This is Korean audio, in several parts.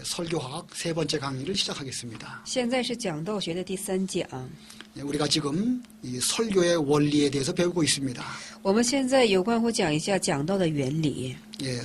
설교학 세 번째 강의를 시작하겠습니다. 现在是讲道学的第3讲。 우리가 지금 이 설교의 원리에 대해서 배우고 있습니다. 我们现在有关乎讲一下讲道的原理。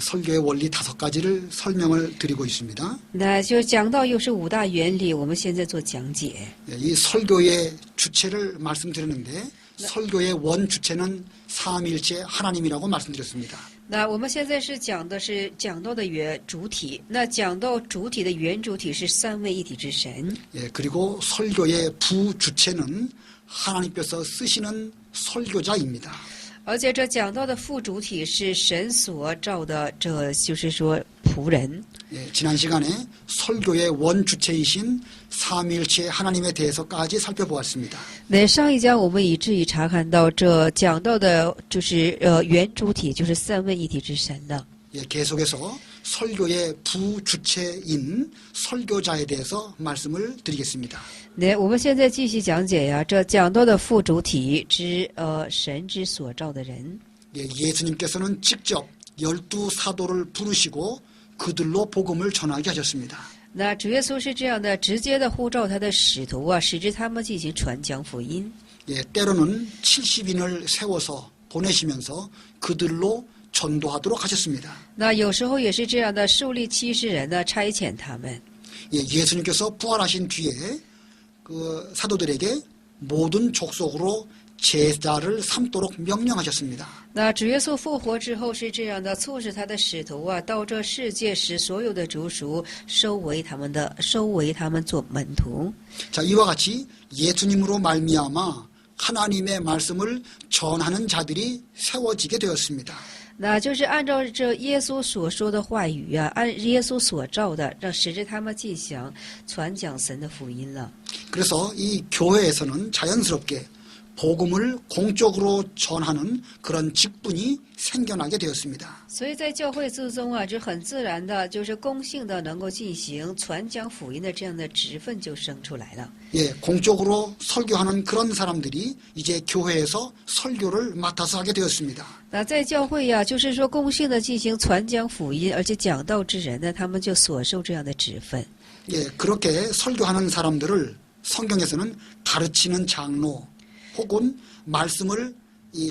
설교의 원리 5가지를 설명을 드리고 있습니다. 那就讲道又是5大原理，我们现在做讲解。 이 설교의 주체를 말씀드렸는데 설교의 원 주체는 삼위일체 하나님이라고 말씀드렸습니다. 那我们现在是讲的是讲道的原主体，那讲道主体的原主体是三位一体之神。 그리고 설교의 부주체는 하나님께서 쓰시는 설교자입니다. 而且这讲道的副主体是神所造的，这就是说仆人。 지난 시간에 설교의 원 주체이신 삼위일체 하나님에 대해서까지 살펴보았습니다. 那上一讲我们以至于查看到这讲到的就是原主体就是三位一体之神的。 계속해서 설교의 부주체인 설교자에 대해서 말씀을 드리겠습니다. 那我们现在继续讲解呀，这讲到的副主体之神之所造的人。 예수님께서는 직접 12사도를 부르시고 그들로 복음을 전하게 하셨습니다. 那主耶稣是这样的，直接的呼召他的使徒啊，使之他们进行传讲福音。 때로는 70인을 세워서 보내시면서 그들로 전도하도록 하셨습니다. 那有时候也是这样的，树立70人呢，差遣他们。 예수님께서 부활하신 뒤에 그 사도들에게 모든 족속으로 제자를 삼도록 명령하셨습니다. 那主耶稣复活之后是这样的，促使他的使徒啊，到这世界使所有的族属收为他们做门徒。 자, 이와 같이 예수님으로 말미암아 하나님의 말씀을 전하는 자들이 세워지게 되었습니다. 那就是按照这耶稣所说的话语啊，按耶稣所造的，让使之他们进行传讲神的福音了。 그래서 이 교회에서는 자연스럽게 복음을 공적으로 전하는 그런 직분이 생겨나게 되었습니다. 所以在教会之中啊，就很自然的，就是公性的能够进行传讲福音的这样的职分就生出来了。 공적으로 설교하는 그런 사람들이 이제 교회에서 설교를 맡아서 하게 되었습니다. 那在教会呀，就是说公性的进行传讲福音，而且讲道之人呢，他们就所受这样的职分。 그렇게 설교하는 사람들을 성경에서는 가르치는 장로 혹은 말씀을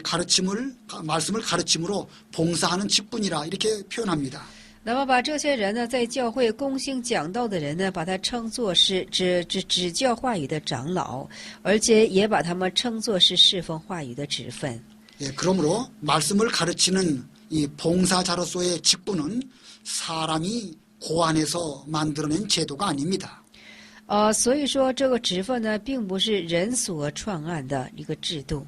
가르침으로 봉사하는 직분이라 이렇게 표현합니다. 那么把这些人呢，在教会公兴讲道的人呢，把他称作是指教话语的长老，而且也把他们称作是侍奉话语的职分。 그러므로 말씀을 가르치는 이 봉사자로서의 직분은 사람이 고안해서 만들어낸 제도가 아닙니다. 所以说这个职分呢，并不是人所创案的一个制度。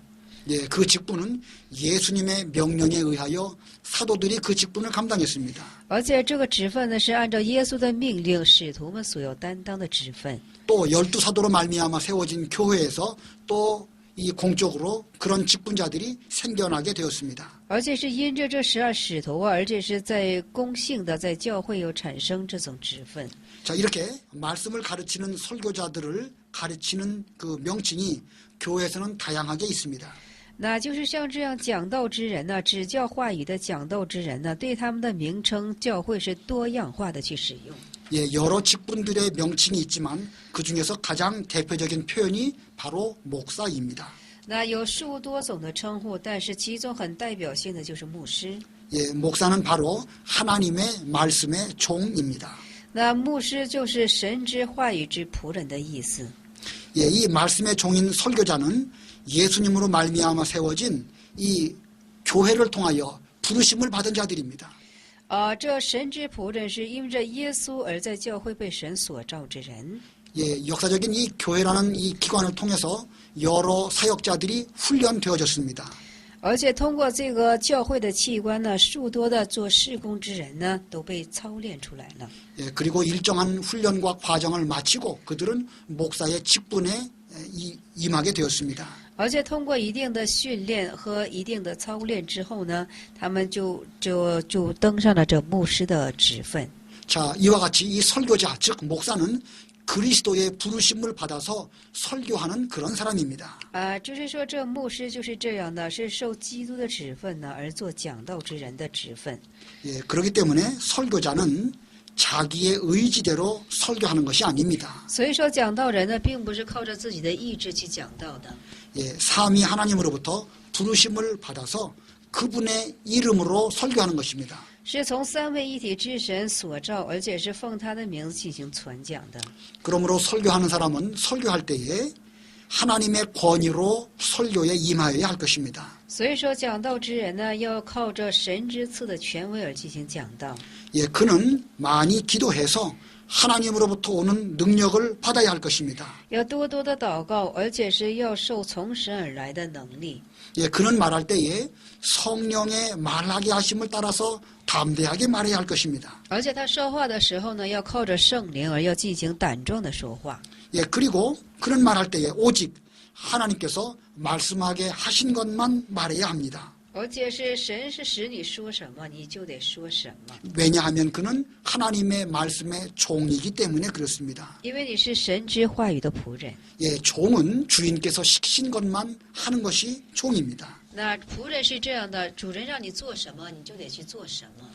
그 직분은 예수님의 명령에 의하여 사도들이 그 직분을 감당했습니다. 而且这个职分呢，是按照耶稣的命令，使徒们所要担当的职分。 또 12사도로 말미암아 세워진 교회에서 또 이 공적으로 그런 직분자들이 생겨나게 되었습니다. 而且是因着这12使徒啊，而且是在公性的在教会有产生这种职分。 자, 이렇게 말씀을 가르치는 설교자들을 가르치는 그 명칭이 교회에서는 다양하게 있습니다. 那就是像这样讲道之人呢，指教话语的讲道之人呢，对他们的名称，教会是多样化的去使用。 여러 직분들의 명칭이 있지만 그 중에서 가장 대표적인 표현이 바로 목사입니다. 那有数多种的称呼，但是其中很代表性的就是牧师。 목사는 바로 하나님의 말씀의 종입니다. 那牧师就是神之话语之仆人的意思。 이 말씀의 종인 설교자는 예수님으로 말미암아 세워진 이 교회를 통하여 부르심을 받은 자들입니다. 这神之仆人是因着耶稣而在教会被神所召之人。 역사적인 이 교회라는 이 기관을 통해서 여러 사역자들이 훈련되어졌습니다. 而且通过这个教会的器官呢，数多的做事工之人呢，都被操练出来了。 그리고 일정한 훈련과 과정을 마치고 그들은 목사의 직분에 임하게 되었습니다. 而且通过一定的训练和一定的操练之后呢，他们就登上了这牧师的职分。 자, 이와 같이 이 설교자, 즉 목사는 그리스도의 부르심을 받아서 설교하는 그런 사람입니다. 就是说这牧师就是这样的，是受基督的职分呢而做讲道之人的职分。 그렇기 때문에 설교자는 자기의 의지대로 설교하는 것이 아닙니다. 所以说，讲道人呢，并不是靠着自己的意志去讲道的， 예, 삼위 하나님으로부터 부르심을 받아서 그분의 이름으로 설교하는 것입니다. 是从三位一体之神所召，而且是奉他的名字进行传讲的。 그러므로 설교하는 사람은 설교할 때에 하나님의 권위로 설교에 임하여야 할 것입니다. 所以说，讲道之人呢，要靠着神之赐的权威而进行讲道。 예, 그는 많이 기도해서 하나님으로부터 오는 능력을 받아야 할 것입니다. 要多多的祷告，而且是要受从神而来的能力。 예, 그는 말할 때에 성령의 말하게 하심을 따라서 담대하게 말해야 할 것입니다. 而且他说话的时候呢，要靠着圣灵而要进行胆壮的说话。 예, 그리고 그는 말할 때에 오직 하나님께서 말씀하게 하신 것만 말해야 합니다. 而且是神是使你说什么，你就得说什么， 왜냐하면 그는 하나님의 말씀의 종이기 때문에 그렇습니다. 因为你是神之话语的仆人。 예, 종은 주인께서 시키신 것만 하는 것이 종입니다. 那仆人是这样的，主人让你做什么，你就得去做什么。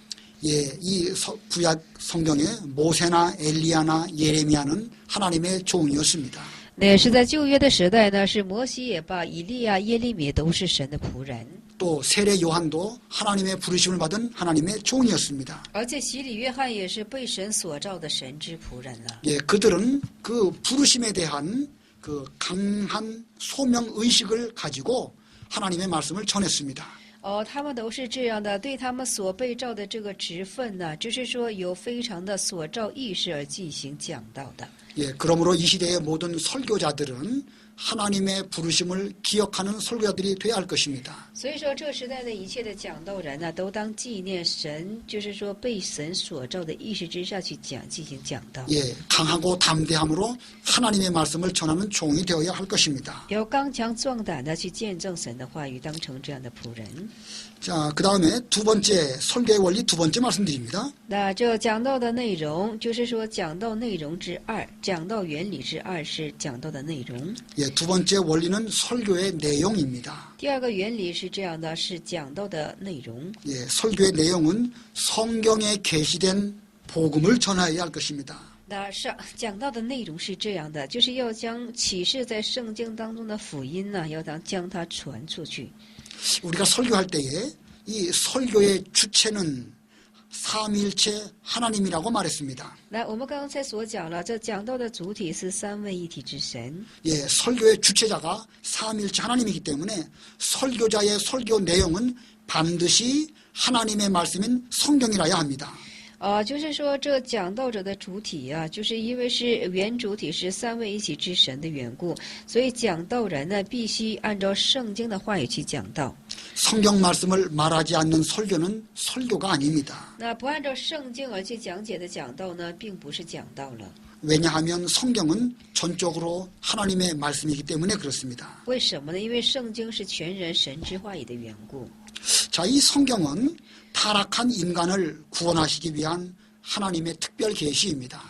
예, 이 구약 성경에 모세나 엘리야나 예레미야는 하나님의 종이었습니다. 那是在旧约的时代呢，是摩西也罢，以利亚、耶利米都是神的仆人。 또 세례 요한도 하나님의 부르심을 받은 하나님의 종이었습니다. 而且洗礼约翰也是被神所召的神之仆人了。 예, 그들은 그 부르심에 대한 그 강한 소명 의식을 가지고 하나님의 말씀을 전했습니다. 他们都是这样的，对他们所被召的这个职分呢，就是说有非常的所召意识而进行讲道的。 예, 그러므로 이 시대의 모든 설교자들은 하나님의 부르심을 기억하는 설교자들이 되어야 할 것입니다. 所以说，这个时代的一切的讲道人呢，都当纪念神，就是说被神所召的意识之下去进行讲道。 예, 강하고 담대함으로 하나님의 말씀을 전하는 종이 되어야 할 것입니다. 要刚强壮胆的去见证神的话语，当成这样的仆人。 자, 그 다음에 두 번째 설교의 원리 두 번째 말씀드립니다. 那这讲道的内容，就是说讲道内容之二，讲道原理之二是讲道的内容。 예, 두 번째 원리는 설교의 내용입니다. 第二个原理是这样的，是讲道的内容。 예, 설교의 내용은 성경에 계시된 복음을 전하여야 할 것입니다. 那讲道的内容是这样的，就是要将启示在圣经当中的福音呢，要将它传出去。 우리가 설교할 때에 이 설교의 주체는 삼위일체 하나님이라고 말했습니다. 那我们刚才所讲了，这讲道的主体是三位一体之神。 예, 설교의 주체자가 삼위일체 하나님이기 때문에 설교자의 설교 내용은 반드시 하나님의 말씀인 성경이라야 합니다. 就是说这讲道者的主体啊，就是因为是原主体是三位一体之神的缘故，所以讲道人呢必须按照圣经的话语去讲道。 성경 말씀을 말하지 않는 설교는 설교가 아닙니다. 那不按照圣经而去讲解的讲道呢，并不是讲道了。 왜냐하면 성경은 전적으로 하나님의 말씀이기 때문에 그렇습니다. 为什么呢？因为圣经是全人神之话语的缘故。 자, 이 성경은 타락한 인간을 구원하시기 위한 하나님의 특별 계시입니다.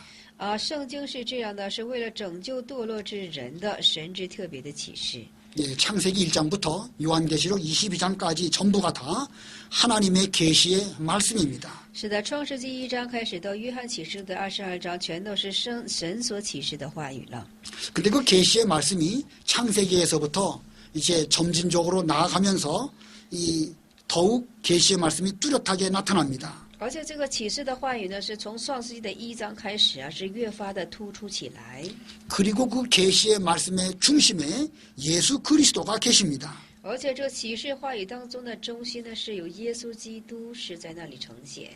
圣经是这样的，是为了拯救堕落之人的神之特别的启示。 예, 창세기 1장부터 요한계시록 22장까지 전부가 다 하나님의 계시의 말씀입니다. 是的，创世纪1章开始到约翰启示的22章，全都是神所启示的话语了。 근데 그 계시의 말씀이 창세기에서부터 이제 점진적으로 나아가면서 이 더욱 계시의 말씀이 뚜렷하게 나타납니다. 而且这个启示的话语呢，是从创世纪的1章开始啊，是越发的突出起来。 그리고 그 계시의 말씀의 중심에 예수 그리스도가 계십니다. 而且这启示话语当中的中心呢，是有耶稣基督是在那里呈现。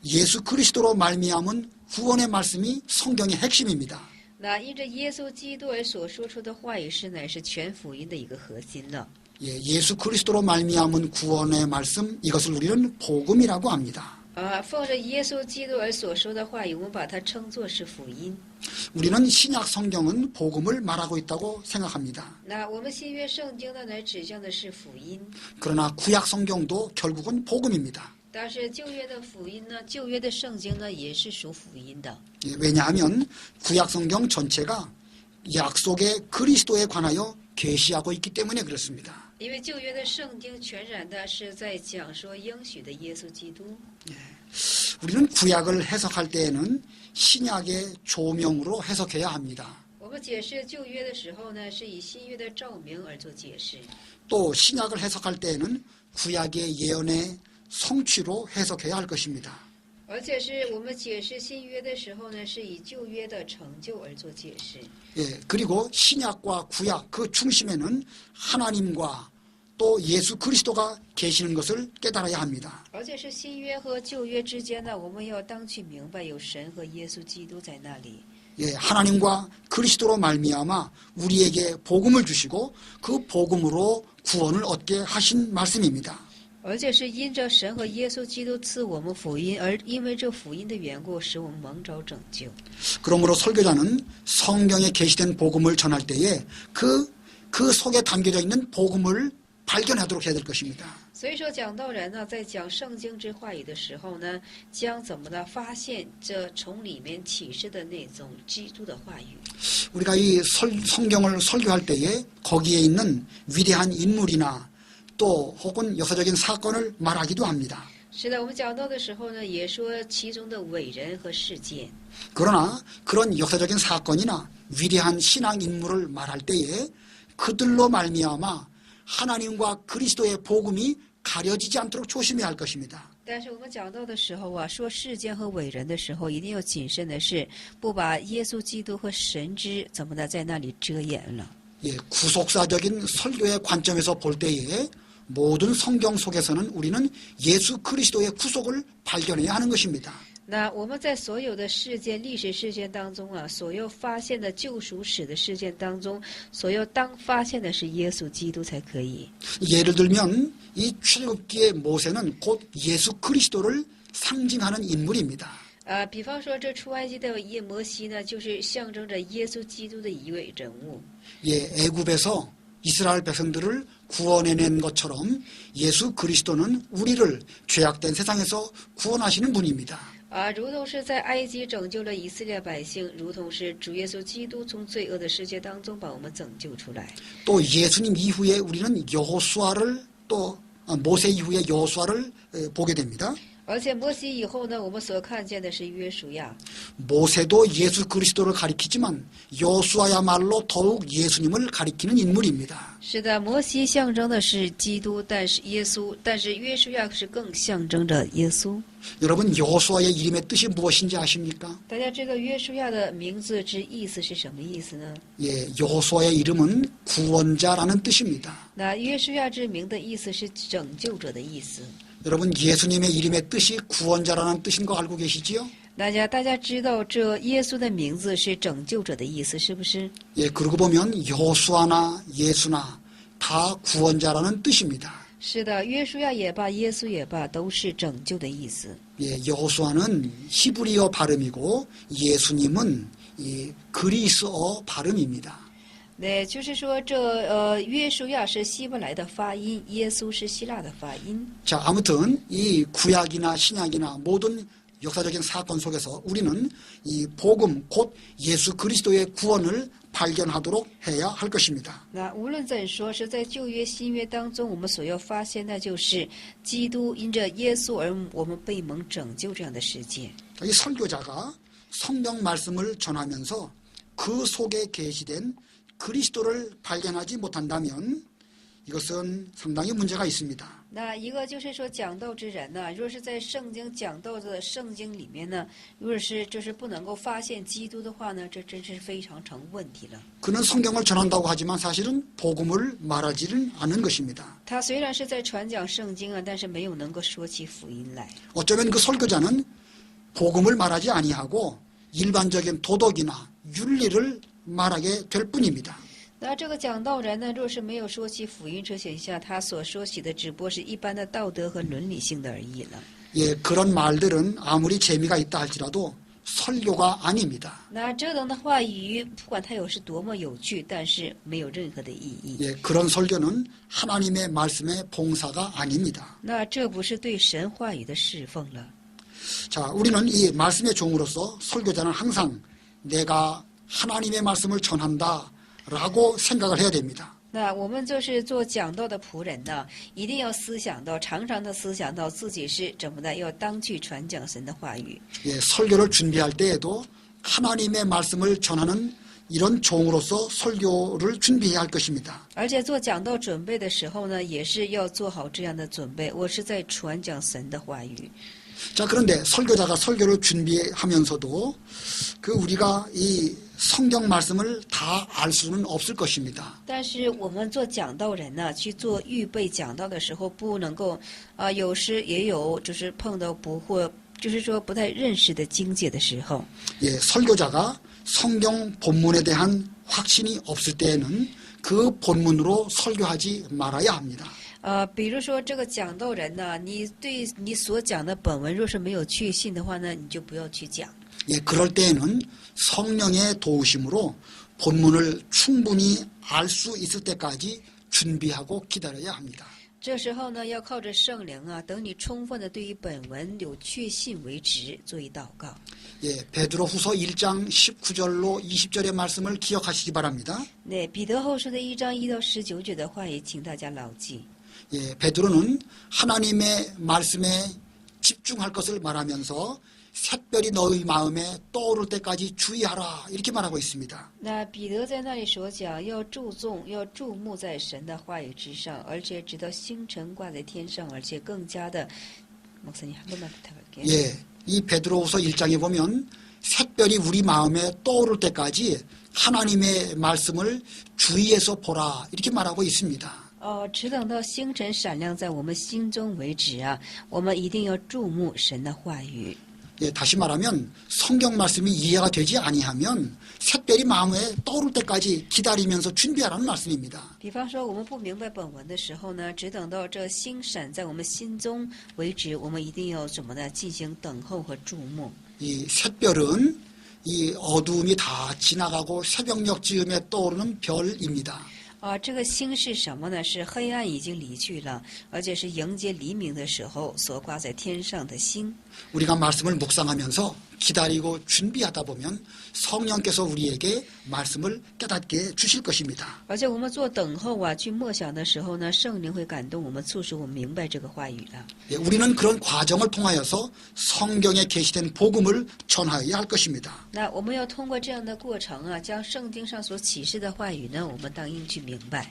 예수 그리스도로 말미암은 구원의 말씀이 성경의 핵심입니다. 那因着耶稣基督而所说出的话语是乃是全福音的一个核心呢。 예, 예수 그리스도로 말미암은 구원의 말씀 이것을 우리는 복음이라고 합니다. 奉着耶稣基督而所说的话语，我们把它称作是福音。 우리는 신약 성경은 복음을 말하고 있다고 생각합니다. 那我们新约圣经呢，乃指向的是福音。 그러나 구약 성경도 결국은 복음입니다. 但是旧约的福音呢，旧约的圣经呢，也是属福音的。 예, 왜냐하면 구약 성경 전체가 약속의 그리스도에 관하여 계시하고 있기 때문에 그렇습니다. 因为旧约的圣经全然的是在讲说应许的耶稣基督。 우리는 구약을 해석할 때에는 신약의 조명으로 해석해야 합니다. 我们解释旧约的时候呢，是以新约的照明而做解释； 또 신약을 해석할 때에는 구약의 예언의 성취로 해석해야 할 것입니다. 而且是我们解释新约的时候呢，是以旧约的成就而做解释。 예, 그리고 신약과 구약 그 중심에는 하나님과 또 예수 그리스도가 계시는 것을 깨달아야 합니다. 而且是新约和旧约之间呢，我们要当去明白有神和耶稣基督在那里。 예, 하나님과 그리스도로 말미암아 우리에게 복음을 주시고 그 복음으로 구원을 얻게 하신 말씀입니다. 而且是因着神和耶稣基督赐我们福音，而因为这福音的缘故，使我们蒙召拯救。 그러므로 설교자는 성경에 계시된 복음을 전할 때에 그 속에 담겨져 있는 복음을 발견하도록 해야 될 것입니다. 所以说，讲道人呢，在讲圣经之话语的时候呢，将怎么呢发现这从里面启示的那种基督的话语。 우리가 이 성경을 설교할 때에 거기에 있는 위대한 인물이나 또 혹은 역사적인 사건을 말하기도 합니다. 是的，我们讲道的时候呢，也说其中的伟人和事件。 그러나 그런 역사적인 사건이나 위대한 신앙 인물을 말할 때에 그들로 말미암아 하나님과 그리스도의 복음이 가려지지 않도록 조심해야 할 것입니다. 但是我们讲到的时候啊，说事件和伟人的时候，一定要谨慎的是，不把耶稣基督和神之怎么的在那里遮掩了。 예, 구속사적인 설교의 관점에서 볼 때에 모든 성경 속에서는 우리는 예수 그리스도의 구속을 발견해야 하는 것입니다. 那我们在所有的事件、历史事件当中啊，所要发现的救赎史的事件当中，所要当发现的是耶稣基督才可以。 예를 들면 이 출애굽기의 모세는 곧 예수 그리스도를 상징하는 인물입니다. 比方说这出埃及的摩西呢，就是象征着耶稣基督的一位人物。 예, 애굽에서 이스라엘 백성들을 구원해낸 것처럼 예수 그리스도는 우리를 죄악된 세상에서 구원하시는 분입니다. 如同是在埃及拯救了以色列百姓，如同是主耶稣基督从罪恶的世界当中把我们拯救出来。 또 예수님 이후에 우리는 여호수아를 또 모세 이후에 여호수아를 보게 됩니다. 而且摩西以后呢，我们所看见的是约书亚。 모세도 예수 그리스도를 가리키지만 여호수아야말로 더욱 예수님을 가리키는 인물입니다. 是的，摩西象征的是基督，但是约书亚是更象征着耶稣。 여러분 여호수아의 이름의 뜻이 무엇인지 아십니까? 大家知道约书亚的名字之意思是什么意思呢？ 예, 여호수아의 이름은 구원자라는 뜻입니다. 那约书亚之名的意思是拯救者的意思。 여러분 예수님의 이름의 뜻이 구원자라는 뜻인 거 알고 계시지요? 大家知道这耶稣的名字是拯救者的意思，是不是？ 예, 그러고 보면 여호수아나 예수나 다 구원자라는 뜻입니다. 是的，约书亚也罢，耶稣也罢，都是拯救的意思。 예, 여호수아는 히브리어 발음이고 예수님은 이 그리스어 발음입니다. 那就是说这约书亚是希伯来的发音，耶稣是希腊的发音。 자, 아무튼 이 구약이나 신약이나 모든 역사적인 사건 속에서 우리는 이 복음 곧 예수 그리스도의 구원을 발견하도록 해야 할 것입니다. 那无论怎说，是在旧约、新约当中，我们所要发现的就是基督因着耶稣而我们被蒙拯救这样的世界。 이 설교자가 성경 말씀을 전하면서 그 속에 계시된 그리스도를 발견하지 못한다면 이것은 상당히 문제가 있습니다. 那一个就是说，讲道之人呢，若是在圣经讲道的圣经里面呢，若是就是不能够发现基督的话呢，这真是非常成问题了。 그는 성경을 전한다고 하지만 사실은 복음을 말하지는 않은 것입니다. 他虽然是在传讲圣经啊，但是没有能够说起福音来。 어쩌면 그 설교자는 복음을 말하지 아니하고 일반적인 도덕이나 윤리를 말하게 될 뿐입니다. 那这个讲道人呢，若是没有说起福音之情下，他所说起的只不过是一般的道德和伦理性的而已了。 예, 그런 말들은 아무리 재미가 있다 할지라도 설교가 아닙니다. 那这等的话语，不管它是多么有趣，但是没有任何的意义。 예, 그런 설교는 하나님의 말씀의 봉사가 아닙니다. 那这不是对神话语的侍奉了。 자, 우리는 이 말씀의 종으로서 설교자는 항상 내가 하나님의 말씀을 전한다라고 생각을 해야 됩니다. 那我们就是做讲道的仆人呢，一定要思想到，常常的思想到自己是怎么的，要当去传讲神的话语。 예, 설교를 준비할 때에도 하나님의 말씀을 전하는 이런 종으로서 설교를 준비해야 할 것입니다. 而且做讲道准备的时候呢，也是要做好这样的准备。我是在传讲神的话语。 자, 그런데 설교자가 설교를 준비하면서도 우리가 이 성경 말씀을 다 알 수는 없을 것입니다. 但是我们做讲道人呢，去做预备讲道的时候，不能够有时也有就是碰到不或就是说不太认识的经节的时候。 예, 설교자가 성경 본문에 대한 확신이 없을 때에는 그 본문으로 설교하지 말아야 합니다. 比如说这个讲道人呢，你对你所讲的本文若是没有确信的话呢，你就不要去讲。 예, 그럴 때에는 성령의 도우심으로 본문을 충분히 알 수 있을 때까지 준비하고 기다려야 합니다. 这时候呢，要靠着圣灵啊，等你充分的对于本文有确信为止，作为祷告。 예, 베드로후서 1장 19절로 20절의 말씀을 기억하시기 바랍니다. 那彼得后书的1章1到19节的话也请大家牢记。 예, 베드로는 하나님의 말씀에 집중할 것을 말하면서 샛별이 너희 마음에 떠오를 때까지 주의하라 이렇게 말하고 있습니다. 那彼得在那里所讲，要注重，要注目在神的话语之上，而且直到星辰挂在天上，而且更加的。 목사님 한 번만 부탁할게요. 예, 이 베드로후서 1장에 보면 샛별이 우리 마음에 떠오를 때까지 하나님의 말씀을 주의해서 보라 이렇게 말하고 있습니다. 只等到星辰闪亮在我们心中为止啊，我们一定要注目神的话语。 예, 다시 말하면 성경 말씀이 이해가 되지 아니하면 샛별이 마음에 떠오를 때까지 기다리면서 준비하라는 말씀입니다. 比方说，我们不明白本文的时候呢，只等到这星闪在我们心中为止，我们一定要什么呢？进行等候和注目。 이 샛별은 이 어두움이 다 지나가고 새벽녘 즈음에 떠오르는 별입니다. 这个星是什么呢？是黑暗已经离去了，而且是迎接黎明的时候所挂在天上的星。 우리가 말씀을 묵상하면서 기다리고 준비하다 보면 성령께서 우리에게 말씀을 깨닫게 주실 것입니다. 而且我们做等候啊，去默想的时候呢，圣灵会感动我们，促使我们明白这个话语了。 예, 우리는 그런 과정을 통하여서 성경에 계시된 복음을 전하여야 할 것입니다. 那我们要通过这样的过程啊，将圣经上所启示的话语呢，我们当应去明白。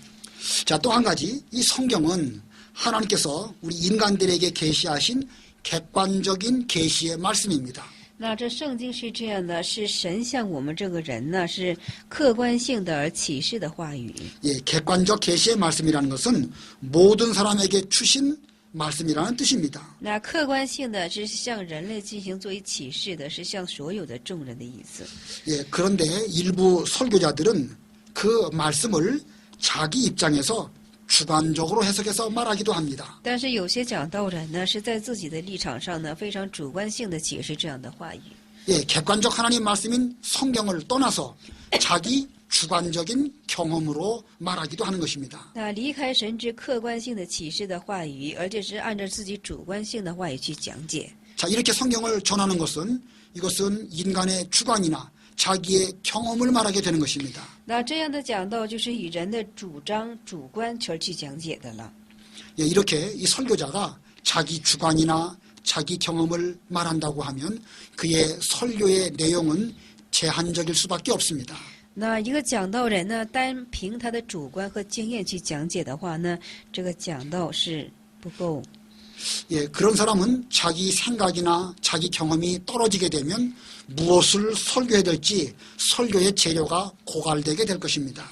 자, 또 한 가지 이 성경은 하나님께서 우리 인간들에게 계시하신 객관적인 계시의 말씀입니다. 那这圣经是这样的，是神向我们这个人呢，是客观性的而启示的话语。 예, 객관적 계시의 말씀이라는 것은 모든 사람에게 주신 말씀이라는 뜻입니다. 那客观性的是向人类进行作为启示的，是向所有的众人的意思。 예, 그런데 일부 설교자들은 그 말씀을 자기 입장에서 주관적으로 해석해서 말하기도 합니다. 但是有些讲道人呢，是在自己的立场上呢，非常主观性的解释这样的话语。 예, 객관적 하나님 말씀인 성경을 떠나서 자기 주관적인 경험으로 말하기도 하는 것입니다. 那离开神之客观性的启示的话语，而且是按照自己主观性的话语去讲解。 자, 이렇게 성경을 전하는 것은 이것은 인간의 주관이나 자기의 경험을 말하게 되는 것입니다. 那这样的讲道就是以人的主张、主观而去讲解的了。 예, 이렇게 이 설교자가 자기 주관이나 자기 경험을 말한다고 하면 그의 설교의 내용은 제한적일 수밖에 없습니다. 那一个讲道人呢，单凭他的主观和经验去讲解的话呢，这个讲道是不够。 예, 그런 사람은 자기 생각이나 자기 경험이 떨어지게 되면 무엇을 설교해야 될지 설교의 재료가 고갈되게 될 것입니다.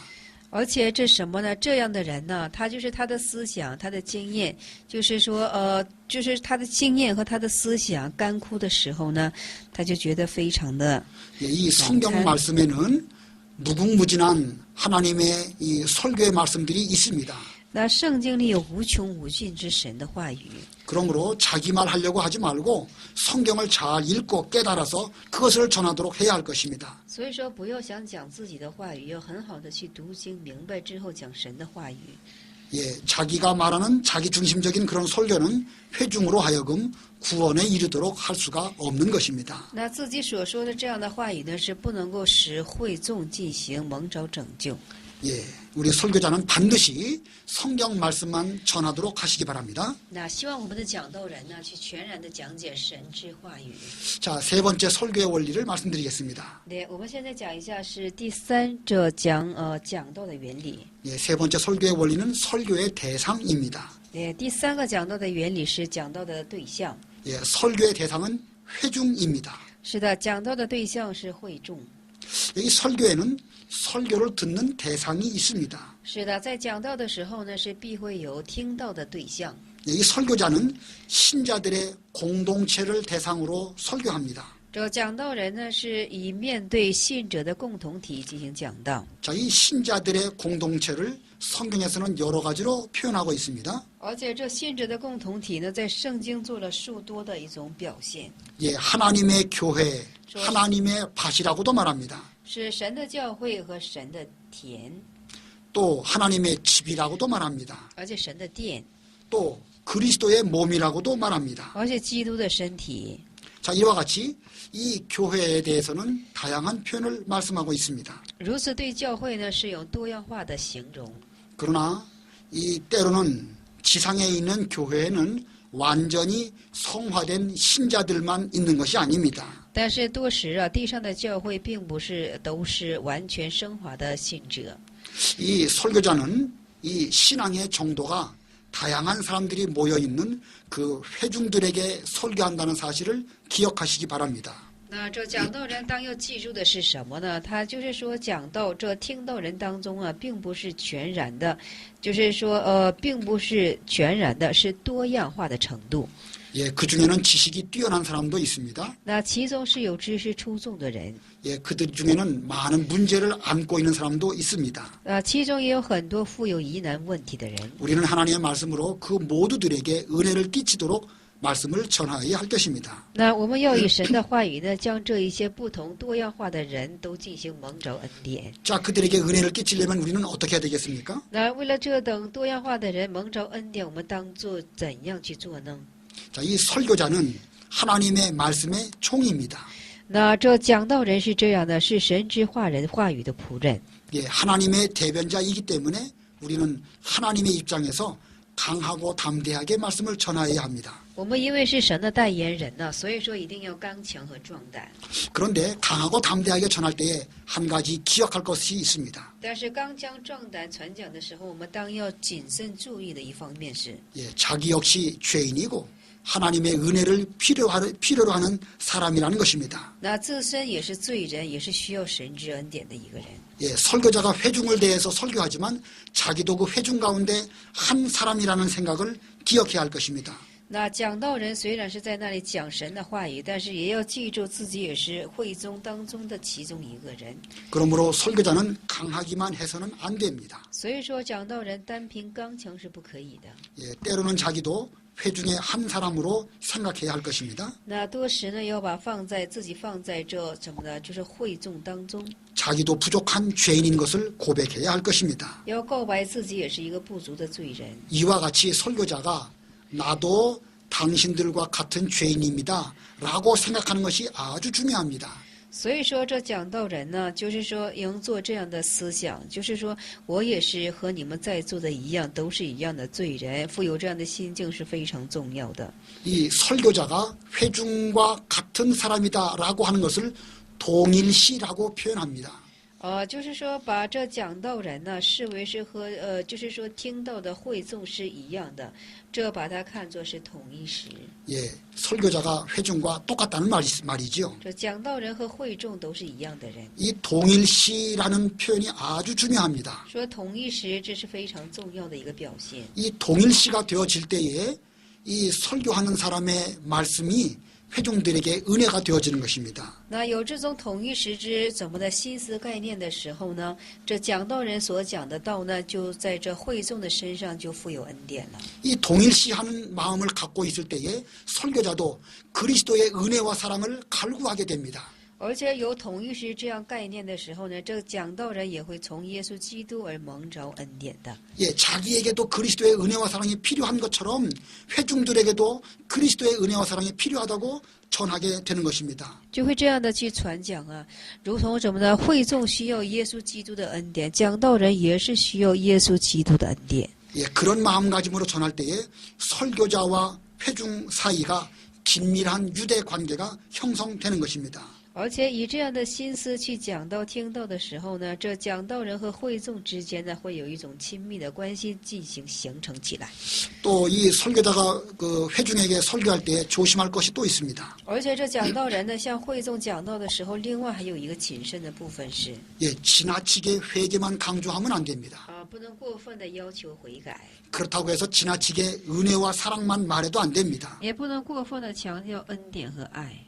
而且这什么呢？这样的人呢，他就是他的思想、他的经验，就是说，就是他的经验和他的思想干枯的时候呢，他就觉得非常的。 예, 이 성경 말씀에는 무궁무진한 하나님의 이 설교의 말씀들이 있습니다. 那圣经里有无穷无尽之神的话语， 그러므로 자기 말 하려고 하지 말고 성경을 잘 읽고 깨달아서 그것을 전하도록 해야 할 것입니다. 所以说不要想讲自己的话语，要很好的去读经，明白之后讲神的话语。 예, 자기가 말하는 자기 중심적인 그런 설교는 회중으로 하여금 구원에 이르도록 할 수가 없는 것입니다. 那自己所说的这样的话语呢，是不能够使会众进行蒙召拯救。 예, 우리 설교자는 반드시 성경 말씀만 전하도록 하시기 바랍니다. 那希望我们的讲道人呢，去全然的讲解神之话语。 자, 세 번째 설교의 원리를 말씀드리겠습니다. 对，我们现在讲一下是第三者讲道的原理。 예, 세 번째 설교의 원리는 설교의 대상입니다. 对，第三个讲道的原理是讲道的对象。 예, 설교의 대상은 회중입니다. 是的，讲道的对象是会众。 여기 설교에는 설교를 듣는 대상이 있습니다. 是的，在讲道的时候呢，是必会有听到的对象。 이 설교자는 신자들의 공동체를 대상으로 설교합니다. 这讲道人呢，是以面对信者的共同体进行讲道。 자, 이 신자들의 공동체를 성경에서는 여러 가지로 표현하고 있습니다. 而且这信者的共同体呢，在圣经做了数多的一种表现， 예, 하나님의 교회, 하나님의 밭이라고도 말합니다. 是神的教会和神的田， 또 하나님의 집이라고도 말합니다. 而且神的殿， 또 그리스도의 몸이라고도 말합니다. 而且基督的身体。 자, 이와 같이 이 교회에 대해서는 다양한 표현을 말씀하고 있습니다. 如此对教会呢，是有多样化的形容。 그러나 이 때로는 지상에 있는 교회에는 완전히 성화된 신자들만 있는 것이 아닙니다. 但是多时啊，地上的教会并不是都是完全升华的信者。 이 설교자는 이 신앙의 정도가 다양한 사람들이 모여 있는 그 회중들에게 설교한다는 사실을 기억하시기 바랍니다. 那这讲道人当要记住的是什么呢？他就是说，讲道这听道人当中啊，并不是全然的，就是说并不是全然的，是多样化的程度。 예, 그 중에는 지식이 뛰어난 사람도 있습니다. 那其中是有知识出众的人， 예, 그들 중에는 많은 문제를 안고 있는 사람도 있습니다. 其中也有很多富有疑难问题的人。 우리는 하나님의 말씀으로 그 모두들에게 은혜를 끼치도록 말씀을 전하여야 할 것입니다. 那我们要以神的话语呢，将这一些不同多样化的人都进行蒙召恩典。 자, 그들에게 은혜를 끼치려면 우리는 어떻게 해야 되겠습니까? 那为了这等多样化的人蒙召恩典，我们当做怎样去做呢？ 자, 이 설교자는 하나님의 말씀의 총입니다. 那这讲道人是这样的，是神之话人话语的仆人。 예, 하나님의 대변자이기 때문에 우리는 하나님의 입장에서 강하고 담대하게 말씀을 전하여야 합니다. 我们因为是神的代言人呢，所以说一定要刚强和壮胆。 그런데 강하고 담대하게 전할 때에 한 가지 기억할 것이 있습니다. 但是刚强壮胆传讲的时候，我们当要谨慎注意的一方面是， 예, 자기 역시 죄인이고 하나님의 은혜를 필요로 하는 사람이라는 것입니다. 那自身也是罪人，也是需要神之恩典的一个人。 예, 설교자가 회중을 대해서 설교하지만 자기도 그 회중 가운데 한 사람이라는 생각을 기억해야 할 것입니다. 那讲道人虽然是在那里讲神的话语，但是也要记住自己也是会中当中的其中一个人。 그러므로 설교자는 강하기만 해서는 안 됩니다. 所以说，讲道人单凭刚强是不可以的。 예, 때로는 자기도 회중의 한 사람으로 생각해야 할 것입니다. 那多时呢，要把自己放在这什么呢？就是会众当中， 자기도 부족한 죄인인 것을 고백해야 할 것입니다. 要告白自己也是一个不足的罪人。 이와 같이 설교자가 나도 당신들과 같은 죄인입니다 라고 생각하는 것이 아주 중요합니다. 所以说，这讲道人呢，就是说应做这样的思想，就是说我也是和你们在座的一样，都是一样的罪人，富有这样的心境是非常重要的。 이 설교자가 회중과 같은 사람이다 라고 하는 것을 동일시라고 표현합니다. 就是说把这讲道人呢视为是和就是说听到的会众是一样的，这把它看作是同一时。 예, 설교자가 회중과 똑같다는 말이죠. 这讲道人和会众都是一样的人。 이 동일시라는 표현이 아주 중요합니다. 说同一时，这是非常重要的一个表现。 이 동일시가 되어질 때에 이 설교하는 사람의 말씀이 회중들에게 은혜가 되어지는 것입니다. 那有这种统一时之怎么的心思概念的时候呢，这讲道人所讲的道呢，就在这会众的身上就富有恩典了。 이 동일시하는 마음을 갖고 있을 때에 설교자도 그리스도의 은혜와 사랑을 갈구하게 됩니다. 而且有统一是这样概念的时候呢，这个讲道人也会从耶稣基督而蒙着恩典的。 예, 자기에게도 그리스도의 은혜와 사랑이 필요한 것처럼 회중들에게도 그리스도의 은혜와 사랑이 필요하다고 전하게 되는 것입니다. 就会这样的去传讲啊，如同什么呢？会众需要耶稣基督的恩典，讲道人也是需要耶稣基督的恩典。 예, 그런 마음가짐으로 전할 때에 설교자와 회중 사이가 긴밀한 유대 관계가 형성되는 것입니다. 而且以这样的心思去讲道听到的时候呢，这讲道人和会众之间呢，会有一种亲密的关系进行形成起来。 또 이 설교자가 그 회중에게 설교할 때 조심할 것이 또 있습니다. 而且这讲道人呢，向会众讲道的时候，另外还有一个谨慎的部分是 예, 지나치게 회개만 강조하면 안 됩니다. 不能过分的要求悔改， 그렇다고 해서 지나치게 은혜와 사랑만 말해도 안 됩니다. 也不能过分的强调恩典和爱。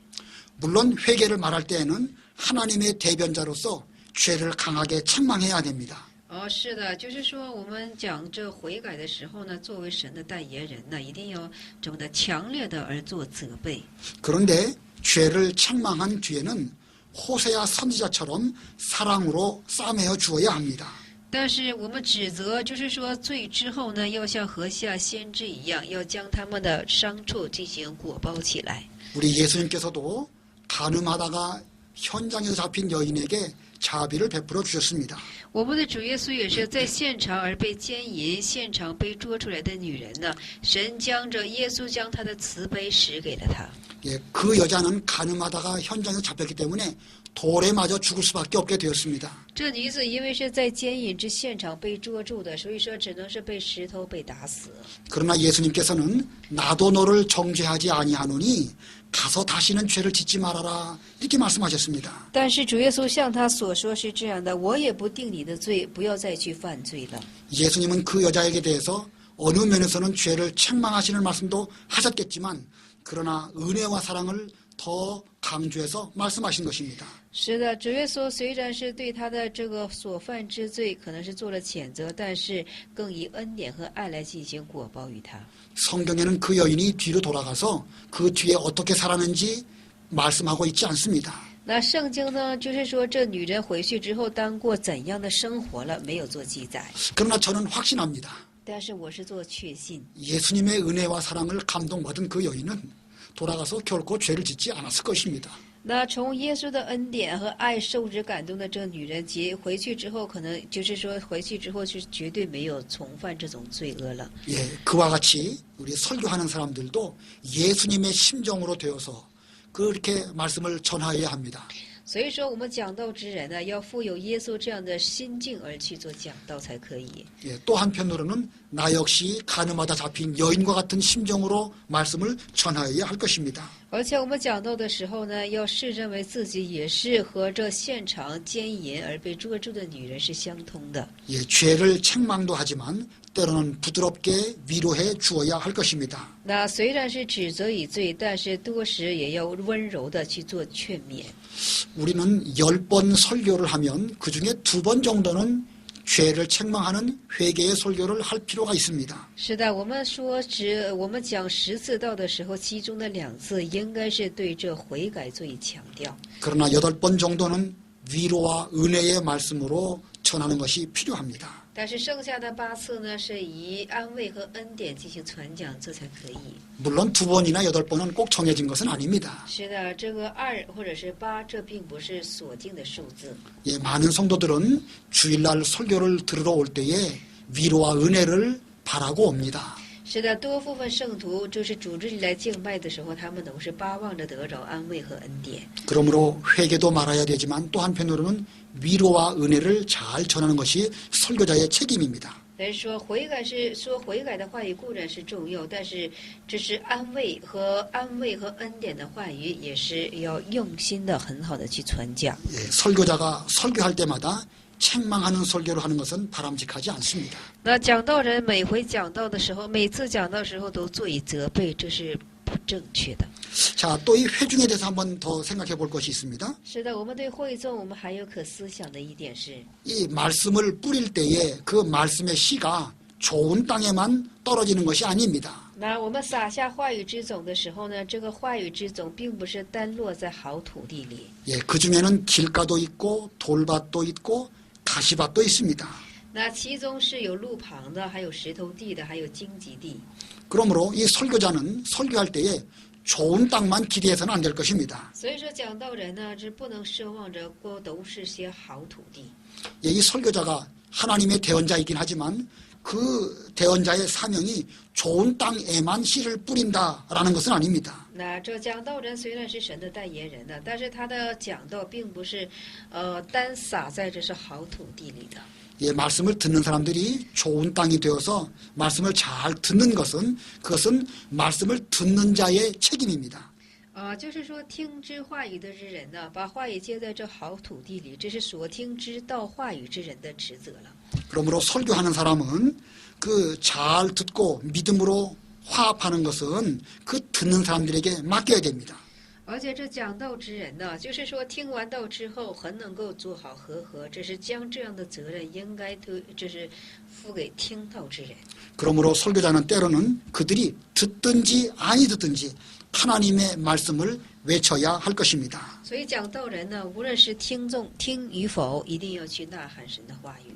물론 회개를 말할 때에는 하나님의 대변자로서 죄를 강하게 책망해야 됩니다. 是的，就是说我们讲这悔改的时候呢，作为神的代言人呢，一定要这么的强烈的而做责备。 그런데 죄를 책망한 뒤에는 호세아 선지자처럼 사랑으로 싸매어 주어야 합니다. 但是我们指责，就是说罪之后呢，要像何西阿先知一样，要将他们的伤处进行裹包起来。 우리 예수님께서도 간음하다가 현장에서 잡힌 여인에게 자비를 베풀어 주셨습니다. 我们的主耶稣也是在现场而被奸淫、现场被捉出来的女人呢，神将着耶稣将他的慈悲施给了他。 예, 그 여자는 간음하다가 현장에서 잡혔기 때문에 돌에 맞아 죽을 수밖에 없게 되었습니다. 这女子因为是在奸淫之现场被捉住的，所以说只能是被石头被打死。 그러나 예수님께서는 나도 너를 정죄하지 아니하노니 가서 다시는 죄를 짓지 말아라 이렇게 말씀하셨습니다. 但是主耶稣向他所说是这样的：我也不定你的罪，不要再去犯罪了。 예수님은 그 여자에게 대해서 어느 면에서는 죄를 책망하시는 말씀도 하셨겠지만 그러나 은혜와 사랑을 더 강조해서 말씀하신 것입니다. 是的，主耶稣虽然是对他的这个所犯之罪可能是做了谴责，但是更以恩典和爱来进行果报于他。 성경에는 그 여인이 뒤로 돌아가서 그 뒤에 어떻게 살았는지 말씀하고 있지 않습니다. 那圣经呢，就是说这女人回去之后当过怎样的生活了，没有做记载。 그러나 저는 확신합니다. 但是我是做确信， 예수님의 은혜와 사랑을 감동받은 그 여인은 돌아가서 결코 죄를 짓지 않았을 것입니다. 那从耶稣的恩典和爱受之感动的这个女人，回去之后，可能就是说回去之后是绝对没有重犯这种罪恶了。 예, 그와 같이 우리 설교하는 사람들도 예수님의 심정으로 되어서 그렇게 말씀을 전하여야 합니다. 所以说，我们讲道之人呢，要富有耶稣这样的心境而去做讲道才可以。 예, 또 한편으로는 나 역시 간음하다 잡힌 여인과 같은 심정으로 말씀을 전하여야 할 것입니다. 而且我们讲道的时候呢，要视认为自己也是和这现场奸淫而被捉住的女人是相通的。 예, 죄를 책망도 하지만 때로는 부드럽게 위로해 주어야 할 것입니다. 那虽然是指责以罪，但是多时也要温柔的去做劝勉。 우리는 10번 설교를 하면 그중에 2번 정도는 죄를 책망하는 회개의 설교를 할 필요가 있습니다. 是的，我们讲10次道的时候，其中的2次应该是对这悔改做以强调。 그러나 8번 정도는 위로와 은혜의 말씀으로 전하는 것이 필요합니다. 但是剩下的8次呢，是以安慰和恩典进行传讲，这才可以。 물론 2번이나 8번은 꼭 정해진 것은 아닙니다. 是的，这个2或者是8，这并不是锁定的数字。 예, 많은 성도들은 주일날 설교를 들으러 올 때에 위로와 은혜를 바라고 옵니다. 是的，多部分圣徒就是主日里来敬拜的时候，他们都是巴望着得着安慰和恩典。 그러므로 회개도 말아야 되지만 또 한편으로는 위로와 은혜를 잘 전하는 것이 설교자의 책임입니다. 但是说悔改的话语固然是重要，但是这是安慰和恩典的话语，也是要用心的、很好的去传讲。 예, 설교자가 설교할 때마다 책망하는 설교를 하는 것은 바람직하지 않습니다. 那讲道人每回讲道的时候，每次讲道的时候都做以责备，这是不正确的。 자, 또 이 회중에 대해서 한번 더 생각해 볼 것이 있습니다. 是的，我们对会众，我们还有可思想的一点是， 이 말씀을 뿌릴 때에 그 말씀의 씨가 좋은 땅에만 떨어지는 것이 아닙니다. 那我们撒下话语之种的时候呢，这个话语之种并不是单落在好土地里。 예, 그 중에는 길가도 있고 돌밭도 있고 가시밭도 있습니다. 那其中是有路旁的，还有石头地的，还有荆棘地。 그러므로 이 설교자는 설교할 때에 좋은 땅만 기대해서는 안 될 것입니다. 所以说，讲道人呢，是不能奢望着过都是些好土地。 예, 이 설교자가 하나님의 대언자이긴 하지만 그 대언자의 사명이 좋은 땅에만 씨를 뿌린다라는 것은 아닙니다. 那这讲道人虽然是神的代言人呢，但是他的讲道并不是，单撒在这是好土地里的。 예, 말씀을 듣는 사람들이 좋은 땅이 되어서 말씀을 잘 듣는 것은 그것은 말씀을 듣는 자의 책임입니다. 就是说听知话语的之人呢，把话语接在这好土地里，这是所听知道话语之人的职责了。 그러므로 설교하는 사람은 그 잘 듣고 믿음으로 화합하는 것은 그 듣는 사람들에게 맡겨야 됩니다. 而且这讲道之人呢，就是说听完道之后很能够做好和合，这是将这样的责任应该就是付给听道之人。 그러므로 설교자는 때로는 그들이 듣든지 아니 듣든지 하나님의 말씀을 외쳐야 할 것입니다. 所以讲道人呢，无论是听与否，一定要去呐喊神的话语。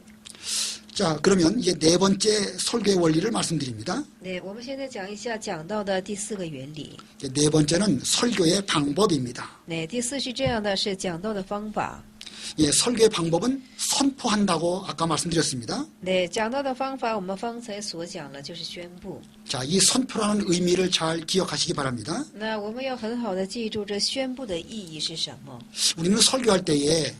자, 그러면 이제 네 번째 설교의 원리를 말씀드립니다. 对，我们现在讲一下讲道的第四个原理。 이제 네 번째는 설교의 방법입니다. 那第四是这样的，是讲道的方法。 예, 설교의 방법은 선포한다고 아까 말씀드렸습니다. 对，讲道的方法，我们方才所讲了，就是宣布。 자, 이 선포라는 의미를 잘 기억하시기 바랍니다. 那我们要很好的记住这宣布的意义是什么。 우리는 설교할 때에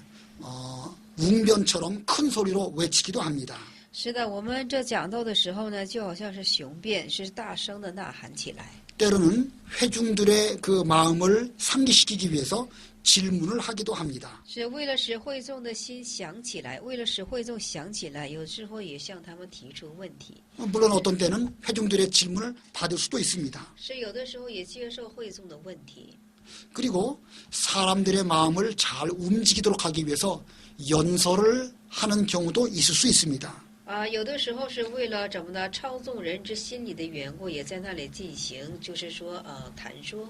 웅변처럼 큰 소리로 외치기도 합니다. 是的，我们这讲道的时候呢，就好像是雄辩，是大声的呐喊起来。 때로는 회중들의 그 마음을 상기시키기 위해서 질문을 하기도 합니다. 是为了使会众的心想起来，为了使会众想起来，有时候也向他们提出问题。 물론 어떤 때는 회중들의 질문을 받을 수도 있습니다. 是有的时候也接受会众的问题。 그리고 사람들의 마음을 잘 움직이도록 하기 위해서 연설을 하는 경우도 있을 수 있습니다. 有的时候是为了怎么呢？操纵人之心理的缘故，也在那里进行，就是说谈说。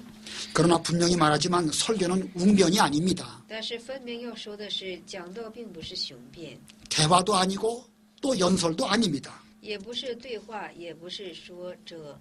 그러나 분명히 말하지만 설교는 웅변이 아닙니다. 但是分明要说的是，讲道并不是雄辩， 대화도 아니고 또 연설도 아닙니다. 也不是对话，也不是说这。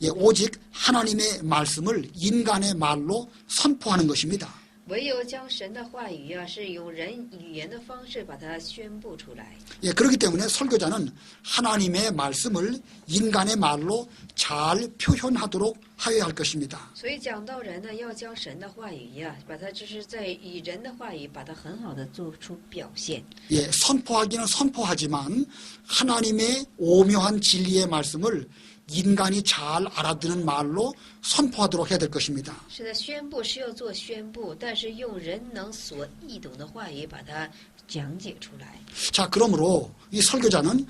예, 오직 하나님의 말씀을 인간의 말로 선포하는 것입니다. 唯有将神的话语是用人语言的方式把它宣布出来。 예, 그렇기 때문에 설교자는 하나님의 말씀을 인간의 말로 잘 표현하도록 하여야 할 것입니다. 所以讲道人呢，要将神的话语把它就是在以人的话语把它很好的做出表现。 예, 선포하기는 선포하지만 하나님의 오묘한 진리의 말씀을 인간이 잘 알아듣는 말로 선포하도록 해야 될 것입니다. 是的，宣布是要做宣布，但是用人能所易懂的话语把它讲解出来。 자, 그러므로 이 설교자는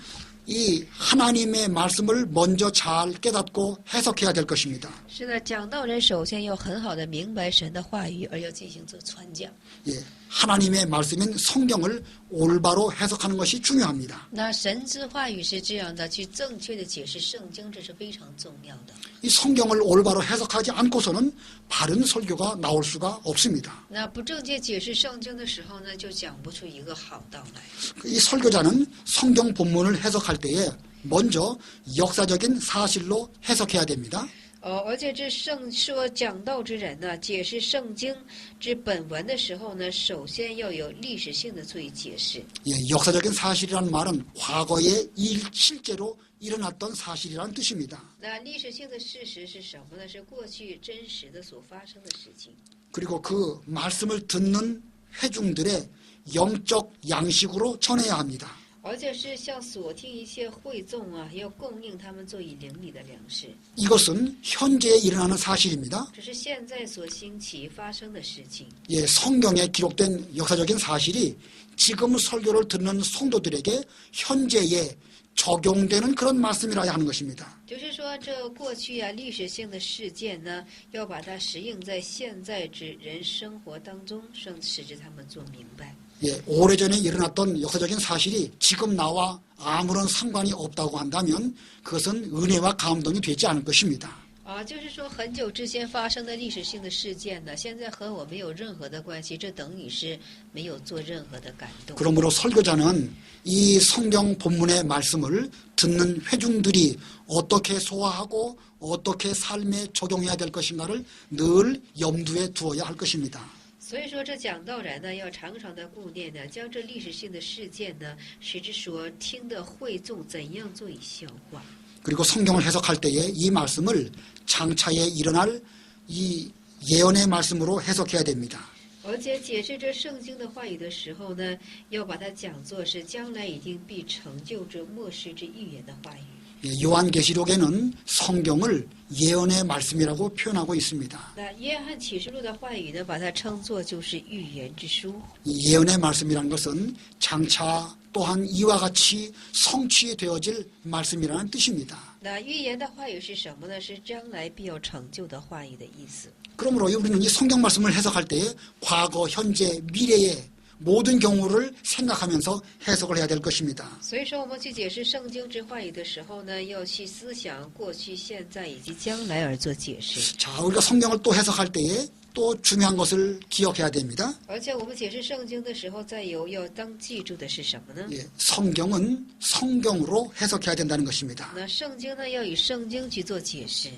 이 하나님의 말씀을 먼저 잘 깨닫고 해석해야 될 것입니다. 是的，讲道人首先要很好的明白神的话语，而要进行做传讲。 예, 하나님의 말씀인 성경을 올바로 해석하는 것이 중요합니다. 那神之话语是这样的，去正确的解释圣经，这是非常重要的。 이 성경을 올바로 해석하지 않고서는 바른 설교가 나올 수가 없습니다. 那不正确解释圣经的时候呢，就讲不出一个好道来。 이 설교자는 성경 본문을 해석할 때에 먼저 역사적인 사실로 해석해야 됩니다. 而且这说讲道之人呢，解释圣经之本文的时候呢，首先要有历史性的做解释。 예, 역사적인 사실이라는 말은 과거에 실제로 일어났던 사실이라는 뜻입니다. 那历史性的事实是什么呢？是过去真实的所发生的事情。 그리고 그 말씀을 듣는 회중들의 영적 양식으로 전해야 합니다. 而且是向所听一切会众要供应他们做以灵里的粮食。 이것은 현재에 일어나는 사실입니다. 这是现在所兴起发生的事情。 예, 성경에 기록된 역사적인 사실이 지금 설교를 듣는 성도들에게 현재에 적용되는 그런 말씀이라야 하는 것입니다. 就是说，这过去历史性的事件呢，要把它适应在现在之人生活当中，使之他们做明白。 예, 오래전에 일어났던 역사적인 사실이 지금 나와 아무런 상관이 없다고 한다면 그것은 은혜와 감동이 되지 않을 것입니다. 就是说很久之前发生的历史性的事件呢，现在和我没有任何的关系，这等于是没有做任何的感动。 그러므로 설교자는 이 성경 본문의 말씀을 듣는 회중들이 어떻게 소화하고 어떻게 삶에 적용해야 될 것인가를 늘 염두에 두어야 할 것입니다. 所以说，这讲道人呢，要常常的顾念呢，将这历史性的事件呢，使之所听的会众怎样做以消化。 그리고 성경을 해석할 때에 이 말씀을 장차에 일어날 이 예언의 말씀으로 해석해야 됩니다. 而且解释这圣经的话语的时候呢，要把它讲作是将来已经必成就这末世之预言的话语。 예, 요한계시록에는 성경을 예언의 말씀이라고 표현하고 있습니다. 那约翰启示录的话语呢，把它称作就是预言之书。 이 예언의 말씀이라는 것은 장차 또한 이와 같이 성취되어질 말씀이라는 뜻입니다. 那预言的话语是什么呢？是将来必要成就的话语的意思。 그러므로 우리는 이 성경 말씀을 해석할 때 과거, 현재, 미래의 모든 경우를 생각하면서 해석을 해야 될 것입니다. 所以说，我们去解释圣经之话语的时候呢，要去思想过去、现在以及将来而做解释。 자, 우리가 성경을 또 해석할 때에 또 중요한 것을 기억해야 됩니다. 而且我们解释圣经的时候，再有要当记住的是什么呢？ 예, 성경은 성경으로 해석해야 된다는 것입니다. 那圣经呢，要以圣经去做解释。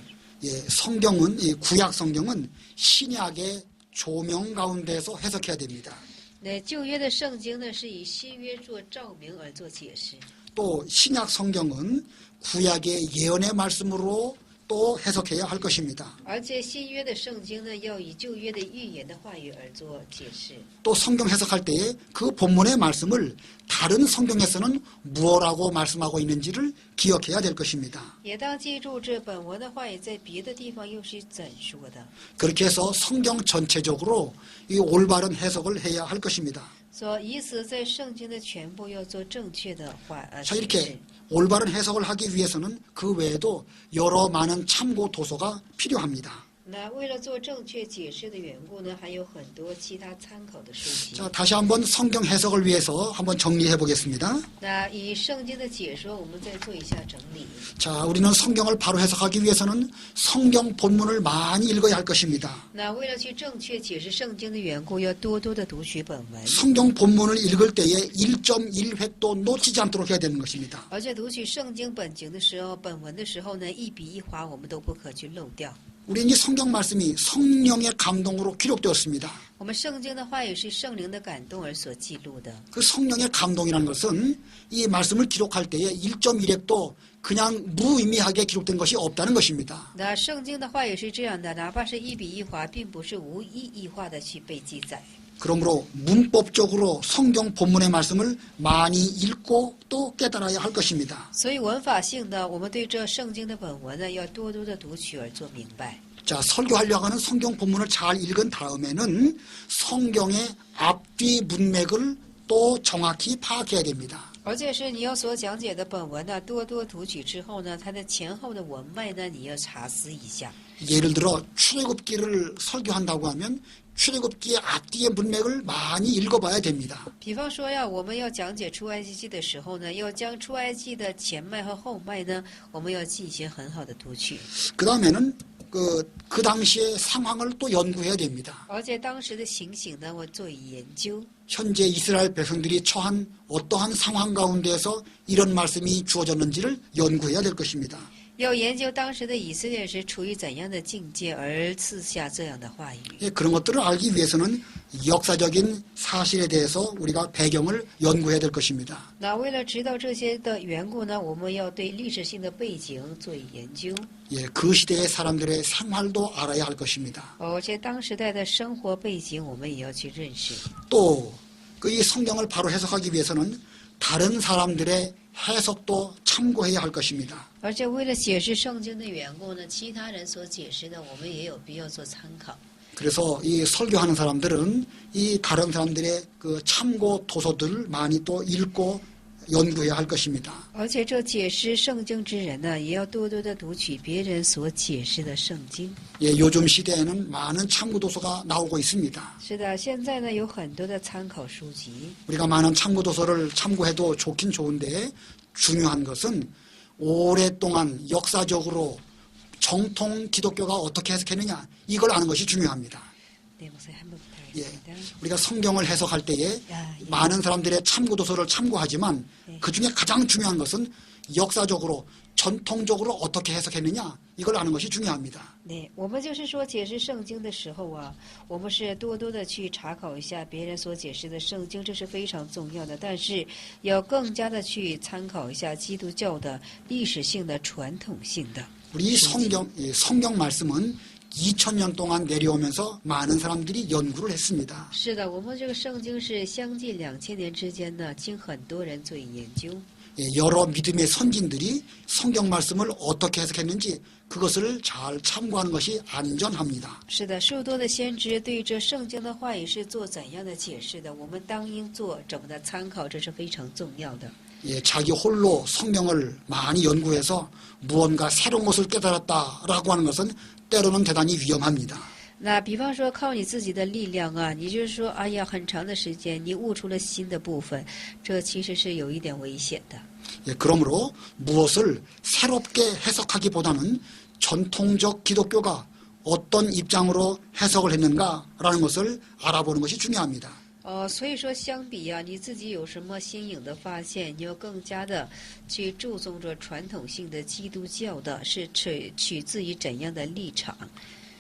예, 성경은 이 구약 성경은 신약의 조명 가운데서 해석해야 됩니다. 那旧约的圣经呢，是以新约做照明而做解释。 또 신약 성경은 구약의 예언의 말씀으로 또 해석해야 할 것입니다. 而且新约的圣经呢，要以旧约的预言的话语而做解释。 또 성경 해석할 때에 그 본문의 말씀을 다른 성경에서는 무엇라고 말씀하고 있는지를 기억해야 될 것입니다. 也当记住这本文的话语在别的地方又是怎说的。 그렇게 해서 성경 전체적으로 이 올바른 해석을 해야 할 것입니다. 所以此在圣经的全部要做正确的자, 解释。 이렇게 올바른 해석을 하기 위해서는 그 외에도 여러 많은 참고 도서가 필요합니다. 那为了做正确解释的缘故呢，还有很多其他参考的书籍。 자, 다시 한번 성경 해석을 위해서 한번 정리해 보겠습니다. 那以圣经的解说，我们再做一下整理。 자, 우리는 성경을 바로 해석하기 위해서는 성경 본문을 많이 읽어야 할 것입니다. 那为了去正确解释圣经的缘故，要多多的读取本文， 성경 본문을 읽을 때에 1.1획도 놓치지 않도록 해야 되는 것입니다. 而且读取圣经本经的时候，本文的时候呢，一笔一划我们都不可去漏掉。 우리는 이 성경 말씀이 성령의 감동으로 기록되었습니다. 我们圣经的话语是圣灵的感动而所记录的。 그 성령의 감동이라는 것은 이 말씀을 기록할 때에 1.1획도 그냥 무의미하게 기록된 것이 없다는 것입니다. 那圣经的话语是这样的，哪怕是一笔一划，并不是无意义化的去被记载。 그러므로 문법적으로 성경 본문의 말씀을 많이 읽고 또 깨달아야 할 것입니다. 所以文法性的，我们对这圣经的本文呢，要多多的读取而做明白。 자, 설교하려고 하는 성경 본문을 잘 읽은 다음에는 성경의 앞뒤 문맥을 또 정확히 파악해야 됩니다. 而且是你要所讲解的本文呢，多多读取之后呢，它的前后的文脉呢，你要查思一下。 예를 들어 출애굽기를 설교한다고 하면 출애굽기의 앞뒤의 문맥을 많이 읽어봐야 됩니다. 比方说呀，我们要讲解出埃及记的时候呢，要将出埃及的前脉和后脉呢，我们要进行很好的读取。 그 다음에는 그 당시의 상황을 또 연구해야 됩니다. 而且当时的情形呢，我做以研究。 현재 이스라엘 백성들이 처한 어떠한 상황 가운데서 이런 말씀이 주어졌는지를 연구해야 될 것입니다. 要研究当时的以色列是处于怎样的境界而赐下这样的话语。 예, 그런 것들을 알기 위해서는 역사적인 사실에 대해서 우리가 배경을 연구해야 될 것입니다. 那为了知道这些的缘故呢，我们要对历史性的背景做以研究。 예, 그 시대의 사람들의 생활도 알아야 할 것입니다. 而且当时代的生活背景，我们也要去认识。 또 이 성경을 바로 해석하기 위해서는 다른 사람들의 해석도 참고해야 할 것입니다. 而且为了解释圣经的缘故呢，其他人所解释的，我们也有必要做参考。 그래서 이 설교하는 사람들은 이 다른 사람들의 그 참고 도서들을 많이 또 읽고 연구해야 할 것입니다. 而且这解释圣经之人呢，也要多多的读取别人所解释的圣经。 예, 요즘 시대에는 많은 참고도서가 나오고 있습니다. 是的，现在呢有很多的参考书籍， 우리가 많은 참고도서를 참고해도 좋긴 좋은데 중요한 것은 오랫동안 역사적으로 정통 기독교가 어떻게 해석했느냐 이걸 아는 것이 중요합니다. 네, 목사님 한번 예, 부탁드립니다. 우리가 성경을 해석할 때에 아, 예. 많은 사람들의 참고도서를 참고하지만 네. 그중에 가장 중요한 것은 역사적으로 전통적으로 어떻게 해석했느냐 이걸 아는 것이 중요합니다. 对，我们就是说解释圣经的时候啊，我们是多多的去查考一下别人所解释的圣经，这是非常重要的。但是要更加的去参考一下基督教的历史性的、传统性的。 우리 성경 말씀은 2000년 동안 내려오면서 많은 사람들이 연구를 했습니다. 是的，我们这个圣经是相继2000年之间呢，经很多人做研究。 예, 여러 믿음의 선진들이 성경 말씀을 어떻게 해석했는지 그것을 잘 참고하는 것이 안전합니다. 是的，数多的先知对于这圣经的话语是做怎样的解释的，我们当应做怎么的参考，这是非常重要的。 예, 자기 홀로 성경을 많이 연구해서 무언가 새로운 것을 깨달았다라고 하는 것은 때로는 대단히 위험합니다. 那比方说靠你自己的力量啊，你就是说，哎呀，很长的时间你悟出了新的部分，这其实是有一点危险的。 예, 그러므로 무엇을 새롭게 해석하기보다는 전통적 기독교가 어떤 입장으로 해석을 했는가라는 것을 알아보는 것이 중요합니다. 所以说相比啊，你自己有什么新颖的发现，你要更加的去注重着传统性的基督教的是取自于怎样的立场。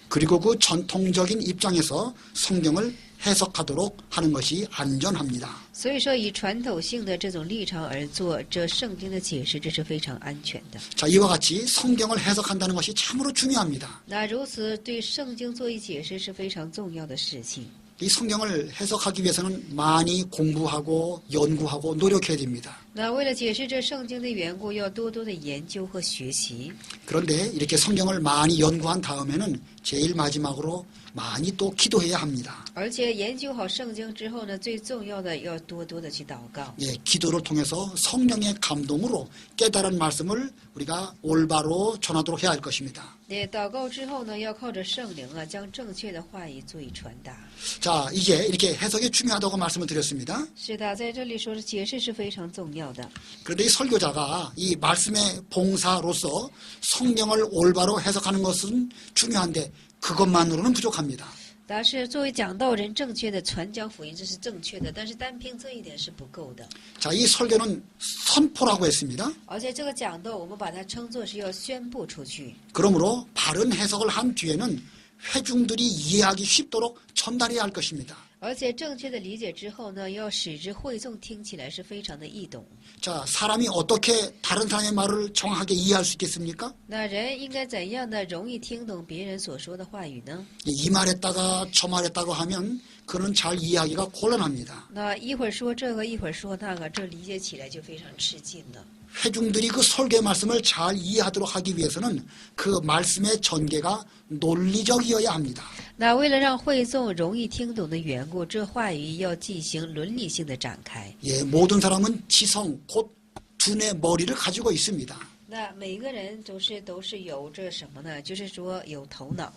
그리고 그 전통적인 입장에서 성경을 해석하도록 하는 것이 안전합니다. 所以说，以传统性的这种立场而做这圣经的解释，这是非常安全的。 자, 이와 같이 성경을 해석한다는 것이 참으로 중요합니다. 那如此对圣经做一解释是非常重要的事情。 이 성경을 해석하기 위해서는 많이 공부하고 연구하고 노력해야 됩니다. 那为了解释这圣经的缘故，要多多的研究和学习。 그런데 이렇게 성경을 많이 연구한 다음에는 제일 마지막으로 많이 또 기도해야 합니다. 而且研究好圣经之后呢，最重要的要多多的去祷告。 예, 기도를 통해서 성령의 감동으로 깨달은 말씀을 우리가 올바로 전하도록 해야 할 것입니다. 对，祷告之后呢，要靠着圣灵啊，将正确的话语做以传达。 자, 이제 이렇게 해석이 중요하다고 말씀을 드렸습니다. 是的，在这里说的解释是非常重要的。 그런데 이 설교자가 이 말씀의 봉사로서 성경을 올바로 해석하는 것은 중요한데 그것만으로는 부족합니다. 但是作为讲道人，正确的传讲福音这是正确的，但是单凭这一点是不够的。 자, 이 설교는 선포라고 했습니다. 而且这个讲道，我们把它称作是要宣布出去。 그러므로 바른 해석을 한 뒤에는 회중들이 이해하기 쉽도록 전달해야 할 것입니다. 而且正确的理解之后呢，要使之会众听起来是非常的易懂。 자, 사람이 어떻게 다른 사람의 말을 정확하게 이해할 수 있겠습니까? 那人应该怎样的容易听懂别人所说的话语呢？ 이 말했다가 저 말했다고 하면 그는 잘 이해하기가 곤란합니다. 那一会儿说这个，一会儿说那个，这理解起来就非常吃劲了。 회중들이 그 설교의 말씀을 잘 이해하도록 하기 위해서는 그 말씀의 전개가 논리적이어야 합니다. 那为了让会众容易听懂的缘故，这话语要进行伦理性的展开。 예, 모든 사람은 지성, 곧 두뇌 머리를 가지고 있습니다. 那每个人都是有这什么呢？就是说有头脑。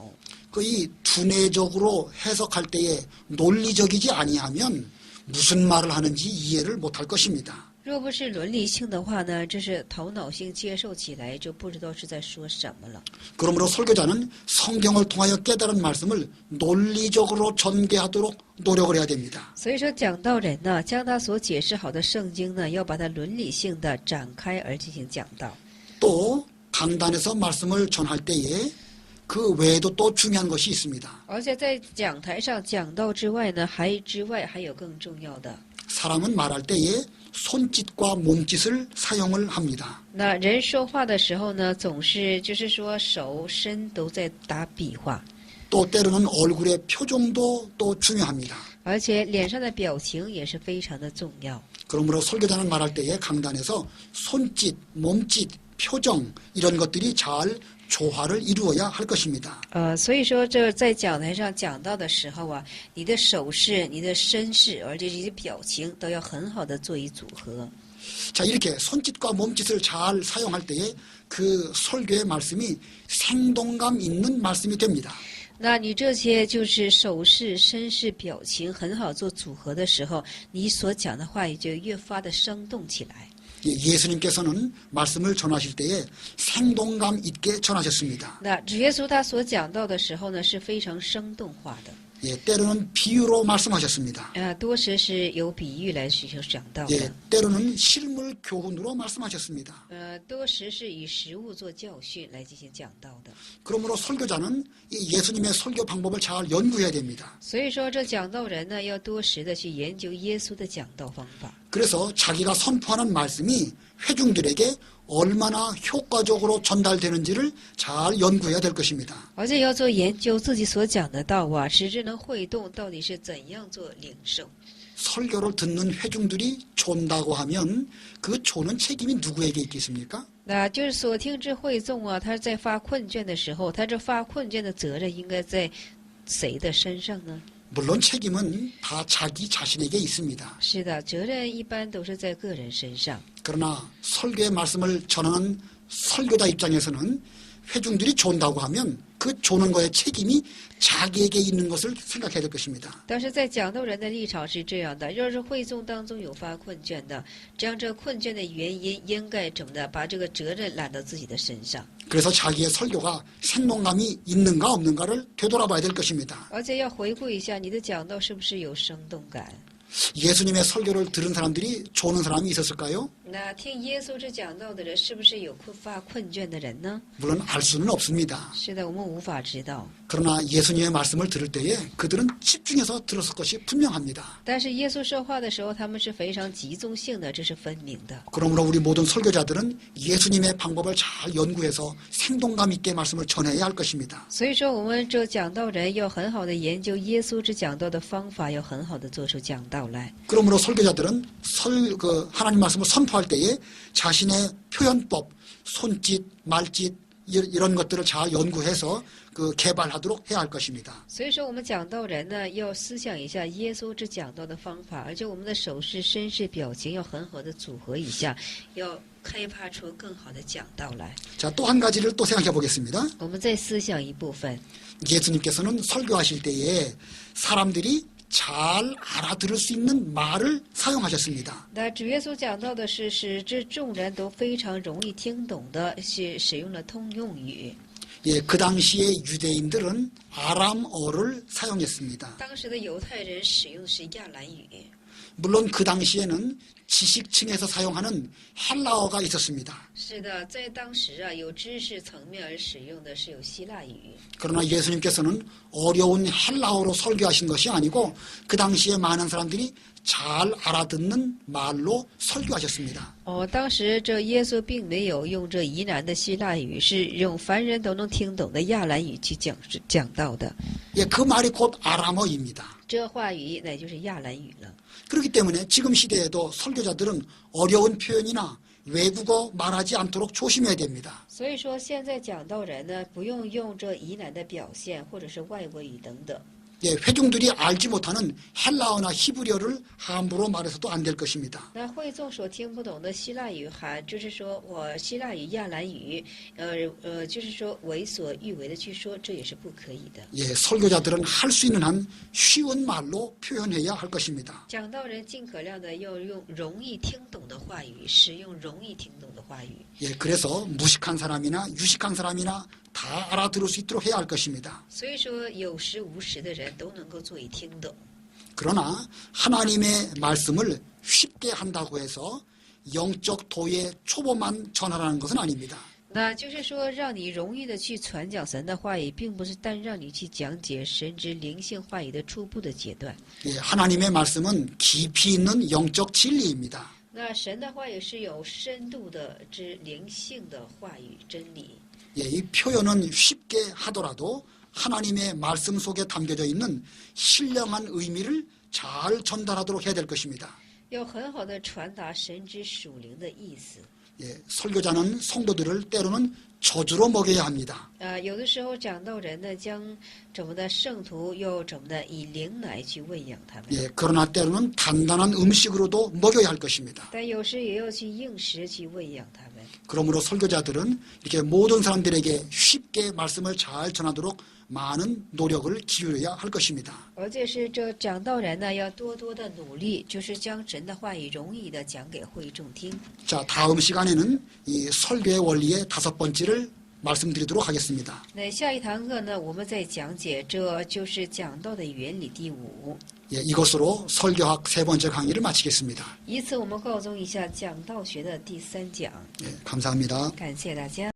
그 이 두뇌적으로 해석할 때에 논리적이지 아니하면 무슨 말을 하는지 이해를 못할 것입니다. 若不是伦理性的话呢，这是头脑性接受起来就不知道是在说什么了。 그러므로 설교자는 성경을 통하여 깨달은 말씀을 논리적으로 전개하도록 노력을 해야 됩니다. 所以说，讲道人呢，将他所解释好的圣经呢，要把它伦理性的展开而进行讲道。 또 강단에서 말씀을 전할 때에 그 외에도 또 중요한 것이 있습니다. 而且在讲台上讲道之外呢，还有更重要的。 사람은 말할 때에 손짓과 몸짓을 사용을 합니다. 那人说话的时候呢，总是就是说手身都在打比划， 또 때로는 얼굴의 표정도 또 중요합니다. 而且脸上的表情也是非常的重要。 그러므로 설교자는 말할 때에 강단에서 손짓, 몸짓, 표정 이런 것들이 잘 조화를 이루어야 할 것입니다. 所以说这在讲台上讲到的时候啊，你的手势、你的身势，而且这些表情都要很好的做一组合。 자, 이렇게 손짓과 몸짓을 잘 사용할 때에 그 설교의 말씀이 생동감 있는 말씀이 됩니다. 那你这些就是手势、身势、表情很好做组合的时候，你所讲的话语就越发的生动起来。 예수님께서는 말씀을 전하실 때에 생동감 있게 전하셨습니다. 那主耶稣他所讲到的时候呢，是非常生动化的。 예, 때로는 비유로 말씀하셨습니다. 多时是由比喻来去讲到的。 예, 때로는 실물 교훈으로 말씀하셨습니다. 多时是以实物做教训来进行讲道的。 그러므로 설교자는 이 예수님의 설교 방법을 잘 연구해야 됩니다. 所以说，这讲道人呢，要多时的去研究耶稣的讲道方法。 그래서 자기가 선포하는 말씀이 회중들에게 얼마나 효과적으로 전달되는지를 잘 연구해야 될 것입니다. 而且要做研究，自己所讲的道啊，实质能会动到底是怎样做领受。 설교를 듣는 회중들이 존다고 하면 그 조는 책임이 누구에게 있겠습니까? 那就是所听之会众啊，他在发困倦的时候，他这发困倦的责任应该在谁的身上呢？ 물론 책임은 다 자기 자신에게 있습니다. 是的，责任一般都是在个人身上。 그러나 설교의 말씀을 전하는 설교자 입장에서는 회중들이 존다고 하면 그 조는 거의 책임이 자기에게 있는 것을 생각해야 될 것입니다. 但是在讲道人的立场是这样的：要是会众当中有发困倦的，这样这困倦的原因应该怎么的把这个责任揽到自己的身上。 그래서 자기의 설교가 생동감이 있는가 없는가를 되돌아봐야 될 것입니다. 而且要回顾一下你的讲道是不是有生动感。 예수님의 설교를 들은 사람들이 조는 사람이 있었을까요? 那听耶稣这讲道的人是不是有发困倦的人呢？ 물론 알 수는 없습니다. 是的，我们无法知道。 그러나 예수님의 말씀을 들을 때에 그들은 집중해서 들었을 것이 분명합니다. 但是耶稣说话的时候，他们是非常集中性的，这是分明的。 그러므로 우리 모든 설교자들은 예수님의 방법을 잘 연구해서 생동감 있게 말씀을 전해야 할 것입니다. 所以说，我们这讲道人要很好的研究耶稣这讲道的方法，要很好的做出讲道来。 그러므로 설교자들은 하나님 말씀을 선포할 때에 자신의 표현법, 손짓, 말짓 이런 것들을 잘 연구해서 개발하도록 해야 할 것입니다. 所以说，我们讲道人呢，要思想一下耶稣这讲道的方法，而且我们的手势、身势、表情要很好的组合一下，要开发出更好的讲道来。 자, 또 한 가지를 또 생각해 보겠습니다. 我们再思想一部分。 예수님께서는 설교하실 때에 사람들이 잘 알아들을 수 있는 말을 사용하셨습니다. 那主耶稣讲到的是使这众人都非常容易听懂的，是使用了通用语。 예, 그 당시에 유대인들은 아람어를 사용했습니다. 当时的犹太人使用的是亚兰语。 물론 그 당시에는 지식층에서 사용하는 헬라어가 있었습니다. 是的，在当时啊，有知识层面而使用的是有希腊语。 그러나 예수님께서는 어려운 헬라어로 설교하신 것이 아니고 그 당시에 많은 사람들이 잘 알아듣는 말로 설교하셨습니다. 当时这耶稣并没有用这疑难的希腊语，是用凡人都能听懂的亚兰语去讲道的。 예, 그 말이 곧 아람어입니다. 这话语乃就是亚兰语了。 그렇기 때문에 지금 시대에도 설교자들은 어려운 표현이나 외국어 말하지 않도록 조심해야 됩니다. 所以说，现在讲道人呢，不用用这疑难的表现，或者是外国语等等。 예, 회중들이 알지 못하는 헬라어나 히브리어를 함부로 말해서도 안 될 것입니다. 那会众所听不懂的希腊语，就是说我希腊语、亚兰语，就是说为所欲为的去说，这也是不可以的。 예, 설교자들은 할 수 있는 한 쉬운 말로 표현해야 할 것입니다. 讲道人尽可量的要用容易听懂的话语，使用容易听懂的话语。 예, 그래서 무식한 사람이나 유식한 사람이나 다 알아들을 수 있도록 해야 할 것입니다. 所以说，有识无识的人都能够做以听懂。 그러나 하나님의 말씀을 쉽게 한다고 해서 영적 도의 초보만 전하라는 것은 아닙니다. 那就是说，让你容易的去传讲神的话语，并不是单让你去讲解神之灵性话语的初步的阶段。 예, 하나님의 말씀은 깊이 있는 영적 진리입니다. 那神的话语是有深度的之灵性的话语真理。 예, 이 표현은 쉽게 하더라도 하나님의 말씀 속에 담겨져 있는 신령한 의미를 잘 전달하도록 해야 될 것입니다. 要很好的传达神之属灵的意思。 설교자는 성도들을 때로는 저주로 먹여야 합니다. 有的时候讲道人呢，将怎么的圣徒又怎么的以灵奶去喂养他们， 그러나 때로는 단단한 음식으로도 먹여야 할 것입니다. 但有时也要去硬食去喂养他们。 그러므로 설교자들은 이렇게 모든 사람들에게 쉽게 말씀을 잘 전하도록 많은 노력을 기울여야 할 것입니다. 而且是这讲道人呢，要多多的努力，就是将神的话语容易的讲给会众听。 자, 다음 시간에는 이 설교의 원리의 5번째를 말씀드리도록 하겠습니다. 那下一堂课呢，我们再讲解这就是讲道的原理第5。 이것으로 설교학 3번째 강의를 마치겠습니다. 以此我们告终一下讲道学的第3讲。 감사합니다. 感谢大家。